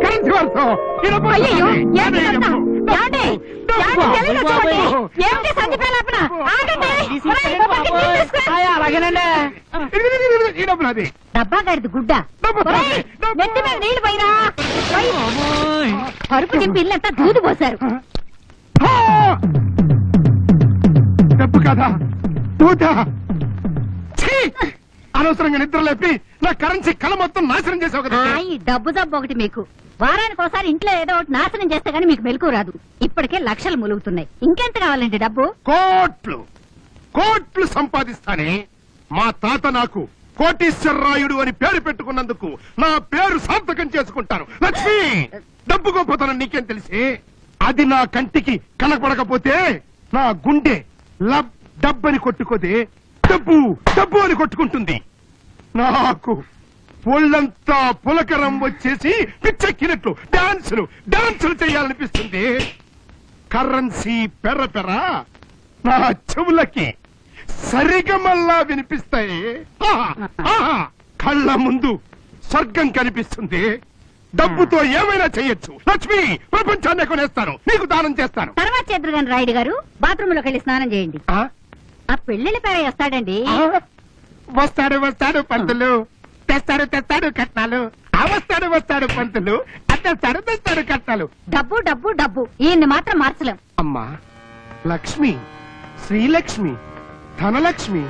Currency వర్షం అయ్యయ్యో, ఏంటి ఇదంతా? ఏమండి? ఏమండి తెలియదు చూడండి. ఏమిటి సంచిపోయిన ఆగండి. ఒరేయ్, ఇంకో బకెట్ నీళ్ళు తీసుకురా. అలాగేనండి. ఈ డబ్బులు అది డబ్బా గారిది గుడ్డ. ఒరేయ్, నెత్తి మీద నీళ్లు పోయిరా. పరుపు నింపి ఇల్లంతా దూదు పోశారు. డబ్బు కదా దూత. అనవసరంగా నిద్ర లేపి నా కరెన్సీ కళ మొత్తం నాశనం చేసావు కదా. ఈ డబ్బు జబ్బు ఒకటి మీకు. వారానికి ఒకసారి ఇంట్లో ఏదో ఒకటి నాశనం చేస్తే గానీ మీకు మెలకు రాదు. ఇప్పటికే లక్షలు ములుగుతున్నాయి. ఇంకెంత కావాలండి డబ్బు? కోట్లు కోట్లు సంపాదిస్తానే. మా తాత నాకు కోటీశ్వరరాయుడు అని పేరు పెట్టుకున్నందుకు నా పేరు సార్థకం చేసుకుంటాను. లక్ష్మి, డబ్బు గొప్పతనం నీకేం తెలిసి? అది నా కంటికి కనపడకపోతే నా గుండె లబ్ డబ్బని కొట్టుకోదే డబ్బు డబ్బు అని కొట్టుకుంటుంది. నాకు ఒళ్ళంతా పులకరం వచ్చేసి పిచ్చెక్కినట్లు డాన్సులు చేయాలనిపిస్తుంది. కరెన్సీ పెర్ర పెర్ర నా చెవులకి సరిగమల్లా వినిపిస్తాయి. కళ్ళ ముందు స్వర్గం కనిపిస్తుంది. డబ్బుతో ఏమైనా చెయ్యొచ్చు. లక్ష్మి, ప్రపంచాన్ని కొనేస్తాను, నీకు దానం చేస్తాను. తర్వాత చేద్దరు గాని రాయుడు గారు, బాత్రూమ్ లోకి వెళ్ళి స్నానం చేయండి. ఆ పెళ్లిళ్ళ పేర వస్తాడండి. వస్తాడు పంతులు, తెస్తాడు కట్నాలు. వస్తాడు పంతులు, తెస్తాడు కట్నాలు. డబ్బు డబ్బు డబ్బు, ఈయన్ని మాత్రం మార్చలేం. అమ్మా లక్ష్మి, శ్రీలక్ష్మి, ధనలక్ష్మి,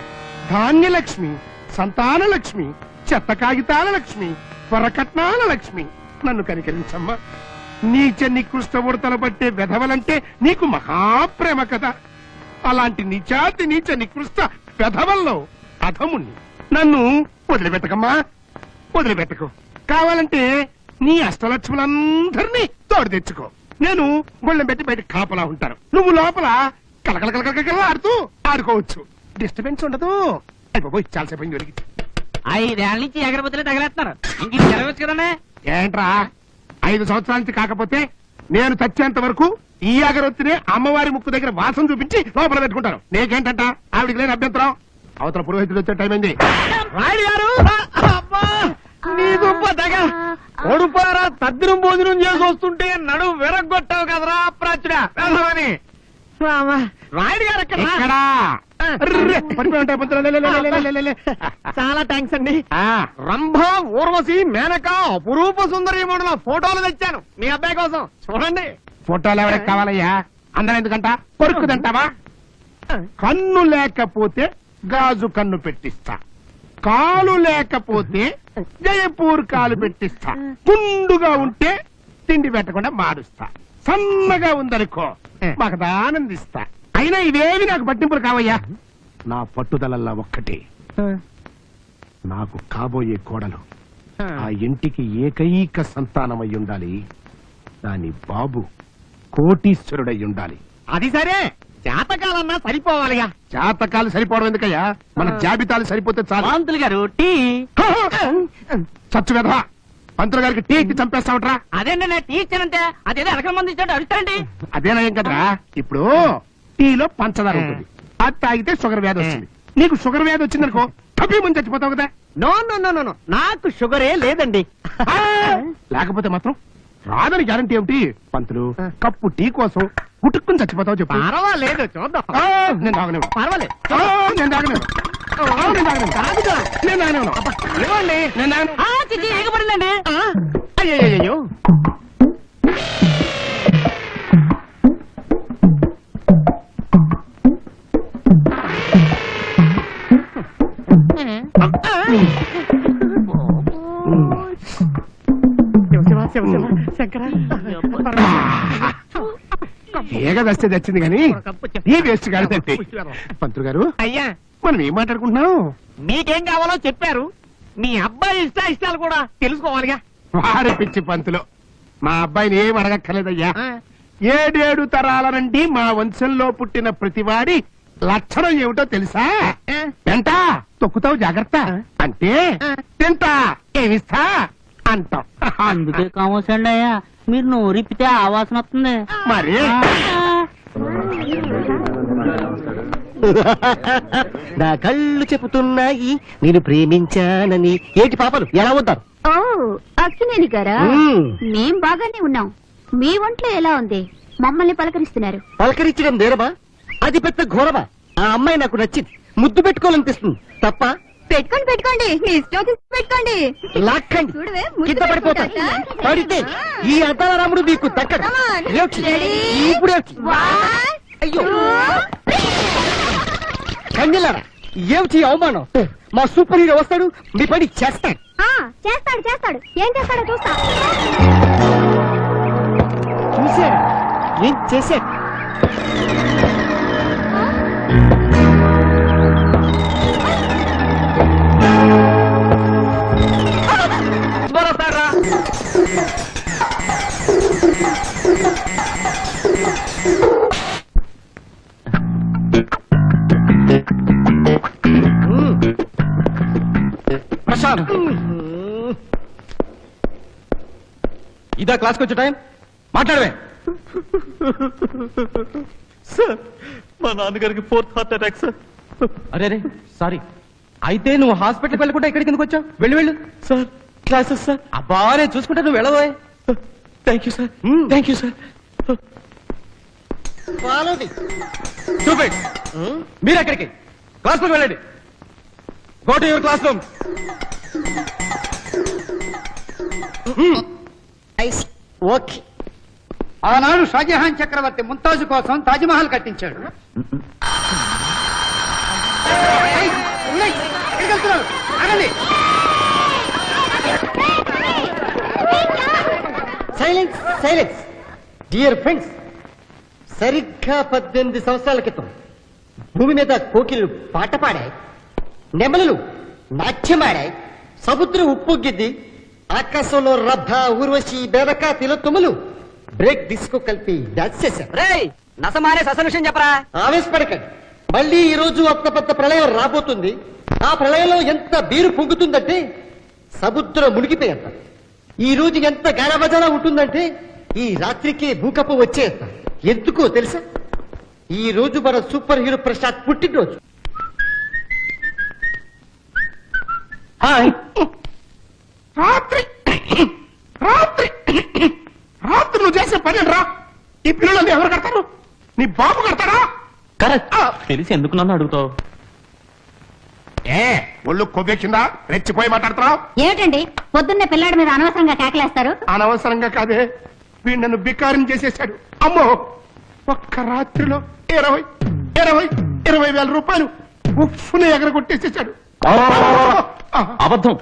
ధాన్యలక్ష్మి, సంతాన లక్ష్మి, చెత్త కాగితాల లక్ష్మి, వరకట్నాల లక్ష్మి, నన్ను కనికరించమ్మా. నీచ నికృష్ట ఉడతల పట్టే వెధవలంటే నీకు మహాప్రేమ కదా. అలాంటి నీచాతి నీచ నికృష్ట వెధవల్లో అధముణ్ణి. నన్ను వదిలిపెట్టకమ్మా, వదిలిపెట్టకు. కావాలంటే నీ అష్టలక్ష్ములందరినీ తోడు తెచ్చుకో. నేను గొళ్ళెం పెట్టి బయట కాపలా ఉంటాను. నువ్వు లోపల కలకల ఆడుతూ ఆడుకోవచ్చు. డిస్టర్బెన్స్ ఉండదు. అయిపోయి చాలాసేపు అయింది వెలిగి. 5 ఏళ్ల నుంచి ఎగరబోతులే తగలేస్తున్నారు. ఇంక జరగవచ్చు కదండి. ఏంట్రా 5 సంవత్సరాల నుంచి కాకపోతే నేను చచ్చేంత వరకు ఈ అగరొత్తినే అమ్మవారి ముక్కు దగ్గర వాసన చూపించి లోపల పెట్టుకుంటాను. నీకేంటంట ఆవిడికి లేని అభ్యంతరం. అవతల పురోహితుడు వచ్చే టైం అయింది. రాయుడు గారు, నీ గొప్ప తెగ కొడుపారా తద్దినం భోజనం చేసి వస్తుంటే నడుము విరగొట్టావు కదరా ప్రాచుడా అని. రాయుడు గారు ఎక్కడా? పడిపోయి ఉంటాయి పంతులు. చాలా థ్యాంక్స్ అండి. రంభ, ఊర్వశి, మేనక, అపురూప సుందరి మండల ఫోటోలు తెచ్చాను మీ అబ్బాయి కోసం. చూడండి. ఫోటోలు ఎవరికి కావాలయ్యా? అందరం ఎందుకంట కొరుకుదంటావా? కన్ను లేకపోతే గాజు కన్ను పెట్టిస్తా, కాలు లేకపోతే జయపూర్ కాలు పెట్టిస్తా, పుండుగా ఉంటే తిండి పెట్టకుండా మారుస్తా, సన్నగా ఉందనుకో మాకు ఆనందిస్తా. అయినా ఇవేవి నాకు పట్టింపులు కావయ్యా. నా పట్టుదలల్లా ఒక్కటే, నాకు కాబోయే కోడలు ఆ ఇంటికి ఏకైక సంతానమై ఉండాలి. దాని బాబు కోటీశ్వరుడై ఉండాలి. అది సరే, జాతకాలన్నా సరిపోవాలిగా. జాతకాలు సరిపోవడం ఎందుకయ్యా? మన జాబితాలు సరిపోతే చాలు. పంతులు గారు టీ. చచ్చు కదా పంతులు గారికి టీ ఇచ్చి చంపేస్తావట్రా? అదేండి నేను టీ ఇచ్చానంటే అదేదో ఎలకల మంది ఇచ్చాడు అడుగుతాండి. అదేనయం కదరా. ఇప్పుడు టీలో పంచదార ఉంటుంది, అది తాగితే షుగర్ వ్యాధి వస్తుంది. నీకు షుగర్ వ్యాధి వచ్చిందనుకో తప్పి ముందు చచ్చిపోతావు కదా. నో నో నో నో, నాకు షుగరే లేదండి. లేకపోతే మాత్రం రాదని గ్యారంటీ ఏమిటి? పంతులు, కప్పు టీ కోసం గుట్టుకుని చచ్చిపోతావు చెప్పు. పర్వాలేదు, చూద్దాం. నేను తాగను. పర్వాలేదు, నేను తాగను. నేను తాగను. ఇవ్వండి. నేను తాగను. ఎగబడిందండి. అయ్యో ఏగ దస్తే తెచ్చింది కానీ ఈ వేస్ట్ కాదంటే. పంతులు గారు, అయ్యా మనం ఏం మాట్లాడుకుంటున్నాం? మీకేం కావాలో చెప్పారు. మీ అబ్బాయి ఇష్టాలు కూడా తెలుసుకోవాలిగా. వారి పిచ్చి పంతులు, మా అబ్బాయిని ఏం అడగక్కర్లేదయ్యా. 7 తరాల నుండి మా వంశంలో పుట్టిన ప్రతివాడి లక్షణం ఏమిటో తెలుసా? తింటా తొక్కుతావు జాగ్రత్త అంటే తింటా ఏమిస్తా అంటాం. అందుకే కామోసండి అయ్యా, మీరు నోరిప్పితే ఆవాసన వస్తుంది. మరి నా కళ్ళు చెబుతున్నాయి నేను ప్రేమించానని. ఏంటి పాపలు ఎలా ఉంటారు? ఓ అక్కినేని గారా మ్మ్. మేం బాగానే ఉన్నాం. మీ ఒంట్లో ఎలా ఉంది? మమ్మల్ని పలకరిస్తున్నారు. పలకరించడం నేరమా? అది పెద్ద ఘోరమా? ఆ అమ్మాయి నాకు నచ్చింది, ముద్దు పెట్టుకోవాలనిపిస్తుంది తప్ప. పెట్టుకోండి పెట్టుకోండి, మీ ఇష్టం వచ్చింది పెట్టుకోండి. లాక్కండి, చూడవే, ముద్దు కింద పడిపోతా. పెట్టుకుంటా. పడితే ఈ అద్దాల రాముడు నీకు దక్కడు. Come on. ఏడ్చి. Ready? ఇప్పుడు ఏడ్చి. One, అయ్యో two, కన్నెలారా, ఏమిటి అవమానం? మా సూపర్ హీరో వస్తాడు, మీ పని చేస్తాడు. చేస్తాడు చేస్తాడు. ఏం చేస్తాడో చూస్తా. చూసారా ఏం చేశాడు? ప్రశాంత్, ఇదా క్లాస్కి వచ్చే టైం? మాట్లాడవే. సార్ మా నాన్నగారికి 4th హార్ట్ అటాక్ సార్. అరే రే సారీ. అయితే నువ్వు హాస్పిటల్కి వెళ్ళకుండా ఇక్కడికి ఎందుకు వచ్చావు? వెళ్ళు వెళ్ళు. Sir classes sir. అబ్బా నేను చూసుకుంటా, నువ్వు వెళ్ళబోయే. Thank you sir. Thank you sir. Follow me. Stupid. మీరు ఎక్కడికి? క్లాస్ రూమ్ వెళ్ళండి. Go to your class room. Okay. ఆనాడు షాజహాన్ చక్రవర్తి ముంతాజు కోసం తాజ్మహల్ కట్టించాడు. ఏయ్, ఉన్నాయి. ఎక్కడికి వెళ్తున్నారు? ఆగండి. Silence silence dear friends. సరిగ్గా 18 సంవత్సరాల క్రితం భూమి మీద కోకిళ్ళు పాట పాడాయి, నెమలులు నాట్యమాడాయి, సముద్రం ఉప్పొంగింది, ఆకాశంలో రభ, ఊర్వశి, బేరక, తిలోత్తములు బ్రేక్ డిస్కో కలిపి డాన్స్ చేశారు. నసమానే ససలుషన్ చెప్పరా. ఆవేశపడకండి, మళ్ళీ ఈ రోజు అంత పెద్ద ప్రళయం రాబోతుంది. ఆ ప్రళయంలో ఎంత బీరు పొంగుతుందంటే సముద్రం మునిగిపోయేంత. ఈ రోజు ఎంత గానబజానా ఉంటుందంటే ఈ రాత్రికి భూకంపం వచ్చేంత. ఎందుకో తెలుసా? ఈ రోజు మన సూపర్ హీరో ప్రసాద్ పుట్టినరోజు. హాయ్. రాత్రి రాత్రి రాత్రి నువ్వు చేసే పని రా. ఈ పిల్లలు ఎవరు కడతారు? నీ బాబు కడతారా? కరెక్ట్. తెలిసి ఎందుకు నన్ను అడుగుతావు? ఏ ఒళ్ళు కొవ్వెక్కిందా? రెచ్చిపోయి మాట్లాడుతున్నావు. ఏమిటండి పొద్దున్నే పిల్లాడి మీద అనవసరంగా కేకలేస్తారు? అనవసరంగా కాదే, వీడు నన్ను బికారం చేసేశాడు. అమ్మో, ఒక్క రాత్రిలో 20,000 రూపాయలు ఉప్పుని ఎగరగొట్టేసేశాడు. అబద్ధం.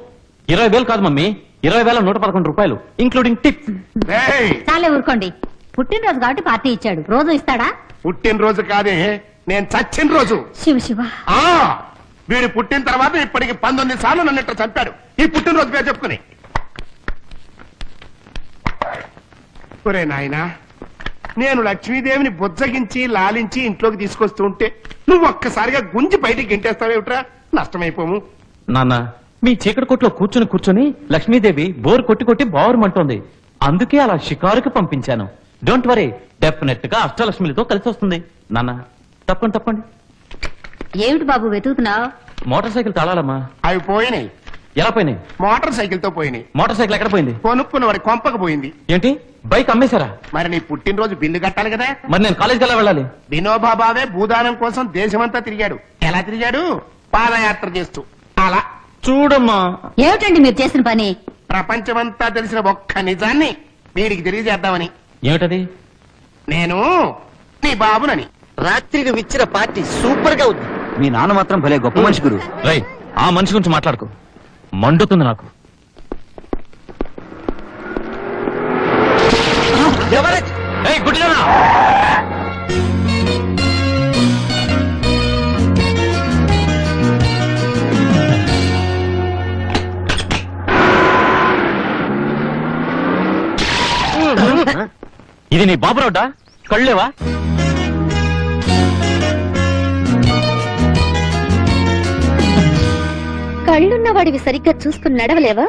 20,000 కాదు మమ్మీ, 20,111 రూపాయలు ఇంక్లూడింగ్ టిప్. ఏయ్, చాలే ఊరుకోండి. పుట్టినరోజు కాబట్టి పార్టీ ఇచ్చాడు, రోజు ఇస్తాడా? పుట్టినరోజు కాదే, నేను చచ్చిన రోజు. శివ శివ. ఆ వీడు పుట్టిన తర్వాత ఇప్పటికి 19 సార్లు నన్ను ఇట్లా చంపాడు ఈ పుట్టినరోజు పేరు చెప్పుకుని. ఒరే నాయనా, నేను లక్ష్మీదేవిని బుజ్జగించి లాలించి ఇంట్లోకి తీసుకొస్తూ ఉంటే నువ్వు ఒక్కసారిగా గుంజి బయటికి గెంటేస్తావేమిట్రా? నష్టమైపోము. నాన్న, మీ చీకటి కొట్లో కూర్చొని లక్ష్మీదేవి బోర్ కొట్టి బావరమంటోంది. అందుకే అలా షికారుకి పంపించాను. డోంట్ వరీ, డెఫినెట్ గా అష్టలక్ష్మిలతో కలిసి వస్తుంది. నాన్న తప్పండి. ఏమిటి బాబు వెతుకుతున్నావు? Motor cycle తాళాలమ్మా. అవి పోయినాయి. ఎలా పోయినాయి? మోటార్ సైకిల్ తో పోయినాయి. మోటార్ సైకిల్ ఎక్కడ పోయింది? కొనుక్కున్న వాడి కొంపకు పోయింది. ఏంటి, బైక్ అమ్మేశారా? మరి నీ పుట్టినరోజు బిల్లు కట్టాలి కదా. మరి నేను కాలేజ్కి ఎలా వెళ్ళాలి? వినోబా భావే భూదానం కోసం దేశమంతా తిరిగాడు. ఎలా తిరిగాడు? పాదయాత్ర చేస్తూ. అలా చూడమ్మా. ఏమిటండి మీరు చేసిన పని? ప్రపంచమంతా తెలిసిన ఒక్క నిజాన్ని వీడికి తెలియజేద్దామని. ఏమిటది? నేను నీ బాబునని. రాత్రి నువ్వు ఇచ్చిన పార్టీ సూపర్ గా ఉంది. మీ నాన్న మాత్రం భలే గొప్ప మనిషి గురు. రై, ఆ మనిషి గురించి మాట్లాడుకో, మండుతుంది నాకు. ఎవరది? ఏయ్, గుడ్డిదానా! ఇది నీ బాబు రోడ్డా? కళ్ళేవా? కళ్ళున్నవాడివి సరిగ్గా చూసుకుని నడవలేవా?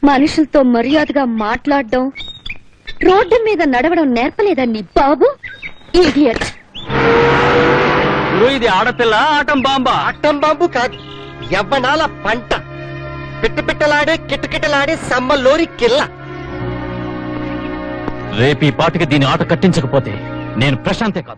మనుషులతో మర్యాదగా మాట్లాడడం, రోడ్డు మీద నడవడం నేర్పలేదా నీ బాబు? ఇడియట్. ఇది ఆడపిల్ల ఆటం బాంబా. అట్టం బాంబు కాదు, యవ్వనాల పంట. పిట్టలాడే కిటకిటలాడే సమ్మల్లోని కిల్ల. రేపు ఈ పాటికి దీని ఆట కట్టించకపోతే నేను ప్రశాంతే కాదు.